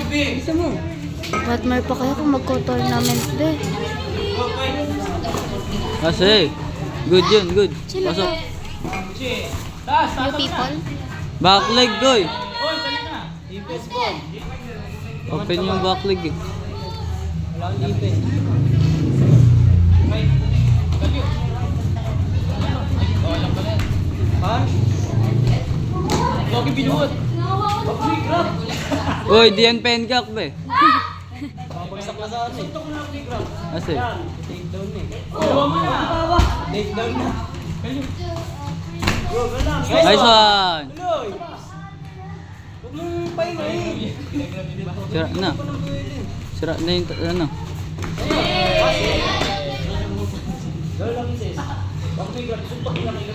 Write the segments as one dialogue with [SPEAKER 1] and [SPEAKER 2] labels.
[SPEAKER 1] Isa mo.
[SPEAKER 2] What more pa kayo kung magko-tournament be?
[SPEAKER 3] Kasi, good yun, good.
[SPEAKER 2] Sino
[SPEAKER 3] Pasok.
[SPEAKER 2] to? New people?
[SPEAKER 3] Back leg, goy. Open yung back leg eh.
[SPEAKER 1] Wala kang ipin. Ha? Lagi binuot.
[SPEAKER 3] Uy, di yan pencak be.
[SPEAKER 1] Babagsak na sa atin.
[SPEAKER 3] Kasi,
[SPEAKER 1] Take down eh. Take down na.
[SPEAKER 3] nice one.
[SPEAKER 1] Tuloy. Huwag mong pahingayin.
[SPEAKER 3] Sira na. Sira na yung, ano.
[SPEAKER 1] Gawin lang sis. Bakit may grab? Suntok lang kayo.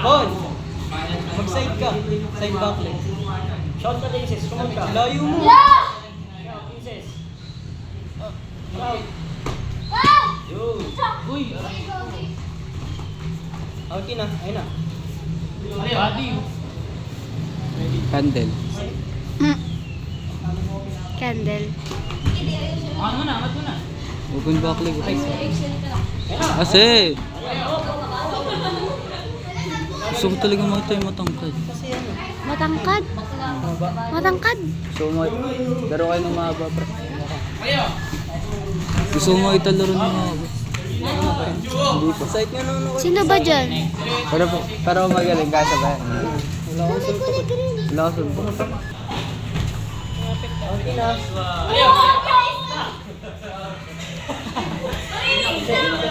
[SPEAKER 1] Hoy! Mag-side ka. Side back leg. Shot ka din sis. Sumod ka. Layo mo. Sis. Yo. Uy. Out na. Ayun na.
[SPEAKER 3] Candle.
[SPEAKER 2] Candle.
[SPEAKER 3] Open back leg. Kasi, gusto ko talaga makita yung matangkad.
[SPEAKER 1] Kasi ano.
[SPEAKER 2] Matangkad? Matangkad?
[SPEAKER 3] Gusto ko makita. Laro kayo ng mahaba, pre. Gusto ko makita laro ng mahaba. Hindi po.
[SPEAKER 1] Side nga naman ako.
[SPEAKER 2] Sino ba dyan?
[SPEAKER 3] Pero magaling ka sa bayan.
[SPEAKER 1] Wala akong suntok.
[SPEAKER 3] Wala ko suntok.
[SPEAKER 1] Okay na.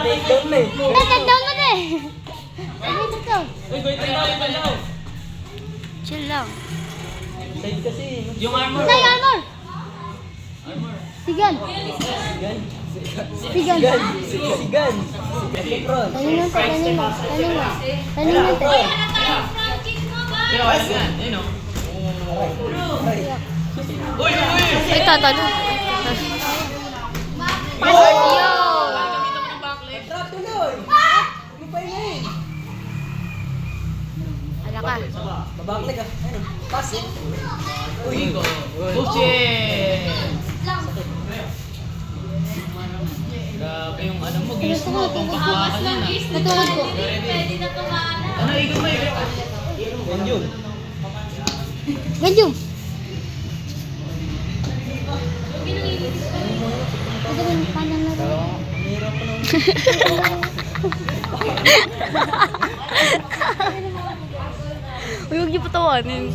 [SPEAKER 1] Take down na eh.
[SPEAKER 2] Take down mo na eh! Dito to. Chill lang.
[SPEAKER 1] Side kasi.
[SPEAKER 4] Yung armor.
[SPEAKER 2] Tay, armor! Sigan!
[SPEAKER 1] Sigan.
[SPEAKER 2] Sigan!
[SPEAKER 1] Sigan. Lebron.
[SPEAKER 2] Tanin natin, tanin mo. Tanin natin.
[SPEAKER 4] Pero wala yan. Ayun o. Uy!
[SPEAKER 2] Ay, tatalo. Yo!
[SPEAKER 4] Gamitan mo ng backleg.
[SPEAKER 1] Tara, tuloy. Ano pa yun?
[SPEAKER 2] Ala ka.
[SPEAKER 1] Babaklik ah. Ano? Pass eh. Uy.
[SPEAKER 4] Bullshit! Grabe yung ano mo, gis mo, pampakwakan yan ah.
[SPEAKER 2] Natulog ko.
[SPEAKER 4] Ano, ikot mo, ikot mo.
[SPEAKER 1] Yan yun.
[SPEAKER 2] Ganjum! Ito rin, paano na rin?
[SPEAKER 1] Mahirap pa naman.
[SPEAKER 2] Huwag niyo patawanin.